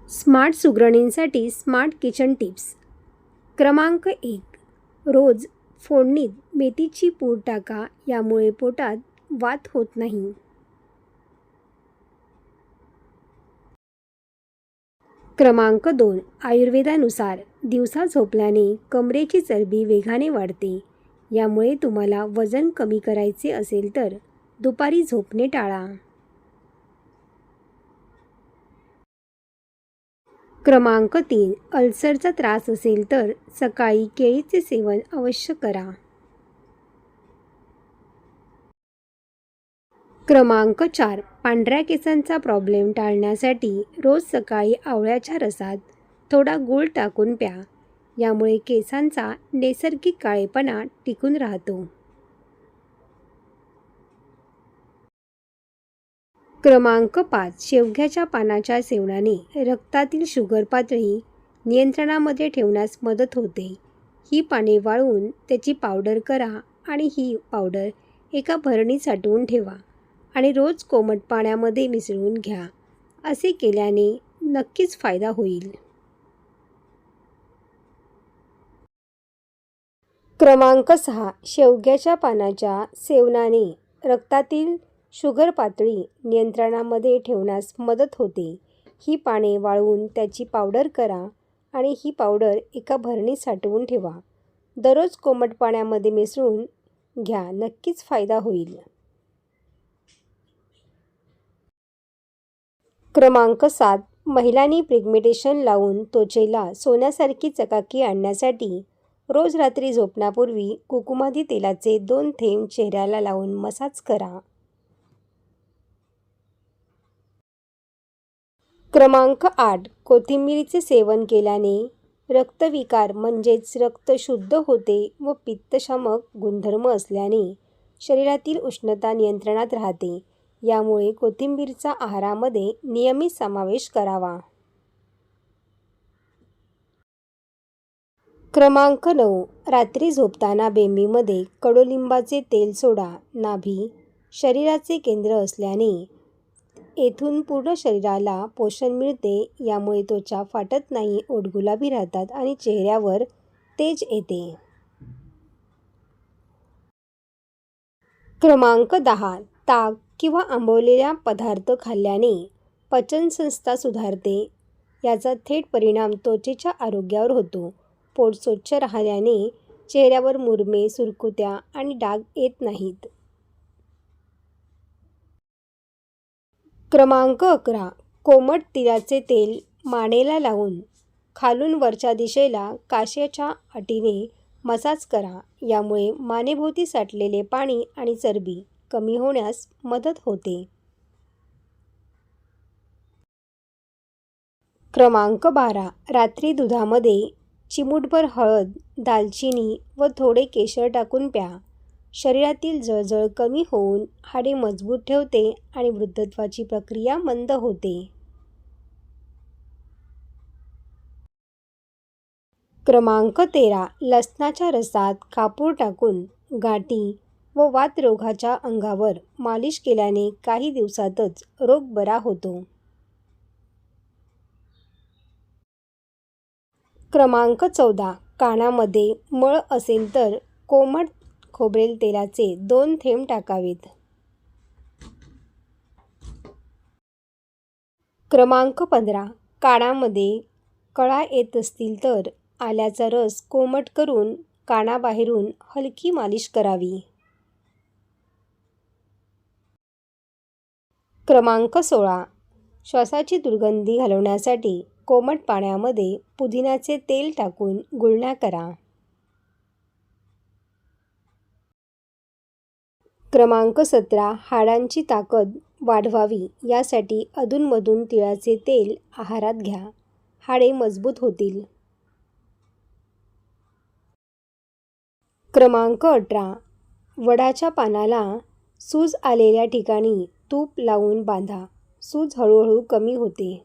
Smart सुगरणींसाठी smart kitchen tips. क्रमांक 1. रोज फोडणीत मेथीची पूड टाका, यामुळे पोटात वात होत नाही. क्रमांक 2. आयुर्वेदानुसार दिवसा झोपल्याने कमरेची चरबी वेगाने वाढते. यामुळे तुम्हाला वजन कमी करायचे असेल तर दुपारी झोपणे टाळा. क्रमांक 3. अल्सरचा त्रास असेल तर सकाळी केळीचे सेवन अवश्य करा. क्रमांक 4. पांढऱ्या केसांचा प्रॉब्लेम टाळण्यासाठी रोज सकाळी आवळ्याच्या रसात थोडा गूळ टाकून प्या. यामुळे केसांचा नैसर्गिक काळेपणा टिकून राहतो. क्रमांक 5. शेवग्याच्या पानाच्या सेवनाने रक्तातील शुगर पातळी नियंत्रणामध्ये ठेवण्यास मदत होते. ही पाने वाळवून त्याची पावडर करा आणि ही पावडर एका भरणीत साठवून ठेवा आणि रोज कोमट पाण्यामध्ये मिसळून घ्या. असे केल्याने नक्कीच फायदा होईल. क्रमांक 6. शेवग्याच्या पानाच्या सेवनाने रक्तातील शुगर पातळी नियंत्रणामध्ये ठेवण्यास मदत होते. ही पाने वाळवून त्याची पावडर करा आणि ही पावडर एका भरणीत साठवून ठेवा. दररोज कोमट पाण्यामध्ये मिसळून घ्या. नक्कीच फायदा होईल. क्रमांक 7. महिलांनी पिगमेंटेशन लावून त्वचेला सोन्यासारखी चकाकी आणण्यासाठी रोज रात्री झोपण्यापूर्वी कुकुमादी तेलाचे 2 थेंब चेहऱ्याला लावून मसाज करा. क्रमांक 8. कोथिंबीरीचे सेवन केल्याने रक्तविकार म्हणजेच रक्त शुद्ध होते व पित्तशामक गुणधर्म असल्याने शरीरातील उष्णता नियंत्रणात राहते. यामुळे कोथिंबीरचा आहारामध्ये नियमित समावेश करावा. क्रमांक 9. रात्री झोपताना बेंबीमध्ये कडुलिंबाचे तेल सोडा. नाभी शरीराचे केंद्र असल्याने येथून पूर्ण शरीराला पोषण मिळते. यामुळे त्वचा फाटत नाही, ओठ गुलाबी राहतात आणि चेहऱ्यावर तेज येते. क्रमांक 10. ताक किंवा आंबवलेला पदार्थ खाल्ल्याने पचनसंस्था सुधारते. याचा थेट परिणाम त्वचेच्या आरोग्यावर होतो. पोट स्वच्छ राहिल्याने चेहऱ्यावर मुरमे, सुरकुत्या आणि डाग येत नाहीत. क्रमांक 11. कोमट तिळाचे तेल मानेला लावून खालून वरच्या दिशेला काशाच्या अटीने मसाज करा. यामुळे मानेभोवती साठलेले पाणी आणि चरबी कमी होण्यास मदत होते. क्रमांक 12. रात्री दुधामध्ये चिमूटभर हळद, दालचिनी व थोडे केशर टाकून प्या. शरीरातील जळजळ कमी होऊन हाडे मजबूत ठेवते आणि वृद्धत्वाची प्रक्रिया मंद होते. क्रमांक 13. लसणाच्या रसात कापूर टाकून गाठी व वातरोगाच्या अंगावर मालिश केल्याने काही दिवसातच रोग बरा होतो. क्रमांक 14. कानामध्ये मळ असेल तर कोमट खोबरेल तेलाचे 2 थेंब टाकावेत. क्रमांक 15. कानामध्ये कळा येत असतील तर आल्याचा रस कोमट करून कानाबाहेरून हलकी मालिश करावी. क्रमांक 16. श्वासाची दुर्गंधी घालवण्यासाठी कोमट पाण्यामध्ये पुदिन्याचे तेल टाकून गुळण्या करा. क्रमांक 17. हाडांची ताकद वाढवावी यासाठी अधूनमधून तिळाचे तेल आहारात घ्या. हाडे मजबूत होतील. क्रमांक 18. वडाच्या पानाला सूज आलेल्या ठिकाणी तूप लावून बांधा. सूज हळूहळू कमी होते.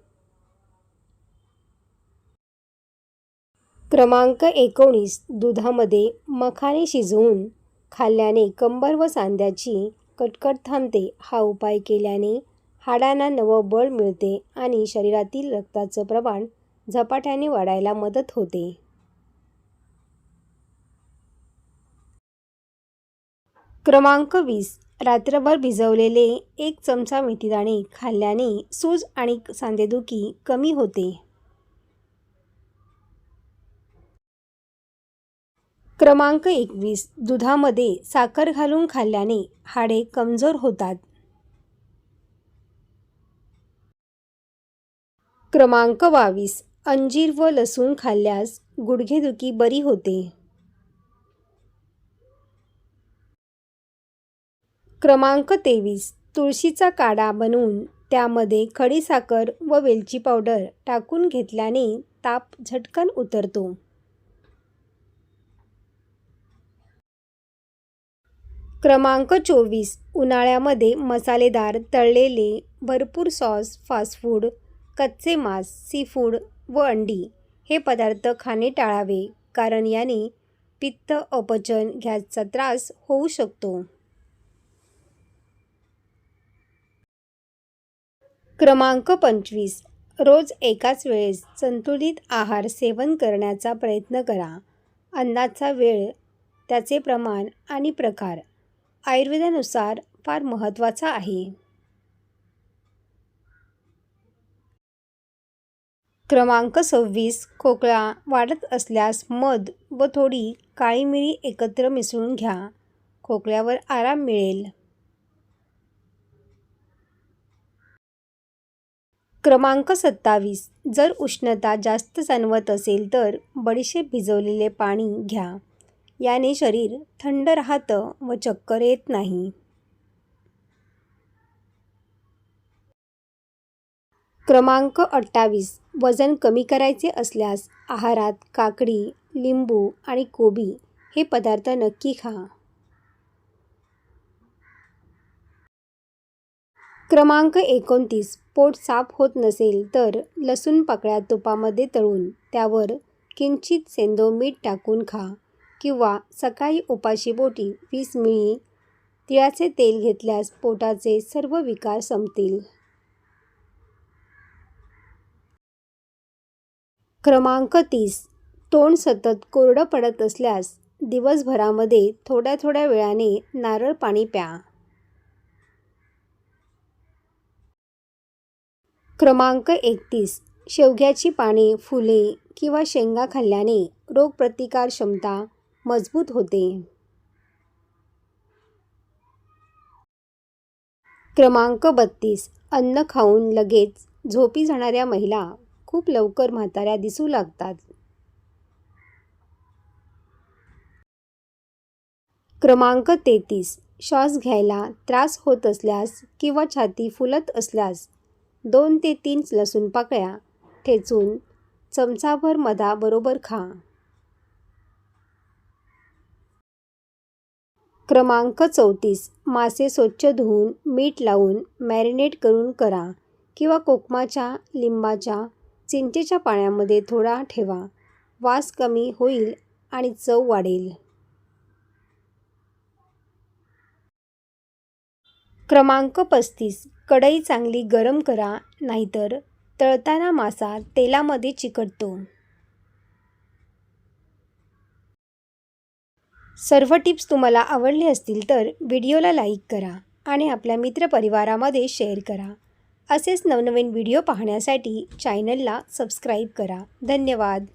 क्रमांक 19. दुधामध्ये मखाने शिजवून खाल्ल्याने कंबर व सांध्याची कटकट थांबते. हा उपाय केल्याने हाडांना नवं बळ मिळते आणि शरीरातील रक्ताचं प्रमाण झपाट्याने वाढायला मदत होते. क्रमांक 20. रात्रभर भिजवलेले 1 चमचा मेथीदाणे खाल्ल्याने सूज आणि सांधेदुखी कमी होते. क्रमांक 21. दुधामध्ये साखर घालून खाल्ल्याने हाडे कमजोर होतात. क्रमांक 22. अंजीर व लसूण खाल्ल्यास गुडघेदुखी बरी होते. क्रमांक 23. तुळशीचा काढा बनवून त्यामध्ये खडीसाखर व वेलची पावडर टाकून घेतल्याने ताप झटकन उतरतो. क्रमांक 24. उन्हाळ्यामध्ये मसालेदार, तळलेले, भरपूर सॉस, फास्ट फूड, कच्चे मांस, सीफूड व अंडी हे पदार्थ खाणे टाळावे, कारण याने पित्त, अपचन, गॅसचा त्रास होऊ शकतो. क्रमांक 25. रोज एकाच वेळेस संतुलित आहार सेवन करण्याचा प्रयत्न करा. अन्नाचा वेळ, त्याचे प्रमाण आणि प्रकार आयुर्वेदानुसार फार महत्त्वाचा आहे. क्रमांक 26. खोकला वाढत असल्यास मध व थोडी काळी मिरी एकत्र मिसळून घ्या. खोकल्यावर आराम मिळेल. क्रमांक 27. जर उष्णता जास्त जाणवत असेल तर बडीशेप भिजवलेले पाणी घ्या. याने शरीर थंड राहतं व चक्कर येत नाही. क्रमांक 28. वजन कमी करायचे असल्यास आहारात काकडी, लिंबू आणि कोबी हे पदार्थ नक्की खा. क्रमांक 29. पोट साफ होत नसेल तर लसूण पाकळ्या तुपामध्ये तळून त्यावर किंचित सेंधव मीठ टाकून खा, किंवा सकाळी उपाशीपोटी 20 मिली तिळाचे तेल घेतल्यास पोटाचे सर्व विकार संपतील. क्रमांक 30. तोंड सतत कोरडं पडत असल्यास दिवसभरामध्ये थोड्या थोड्या वेळाने नारळ पाणी प्या. क्रमांक 31. शेवग्याची पाने, फुले किंवा शेंगा खाल्ल्याने रोगप्रतिकार क्षमता मजबूत होते. क्रमांक 32. अन्न खाऊन लगेच झोपी जाणाऱ्या महिला खूप लवकर म्हाताऱ्या दिसू लागतात. क्रमांक 33. श्वास घ्यायला त्रास होत असल्यास किंवा छाती फुलत असल्यास 2 ते 3 लसूण पाकळ्या ठेचून चमचाभर मधाबरोबर खा. क्रमांक 34. मासे स्वच्छ धुवून मीठ लावून मॅरिनेट करून करा, किंवा कोकमाच्या, लिंबाच्या, चिंचेच्या पाण्यामध्ये थोडा ठेवा. वास कमी होईल आणि चव वाढेल. क्रमांक 35. कढई चांगली गरम करा, नाहीतर तळताना मासा तेलामध्ये चिकटतो. सर्व टिप्स तुम्हाला आवडले असतील तर व्हिडिओला लाईक करा आणि आपल्या मित्रपरिवारामध्ये शेअर करा. असेच नवनवीन व्हिडिओ पाहण्यासाठी चॅनलला सबस्क्राईब करा. धन्यवाद.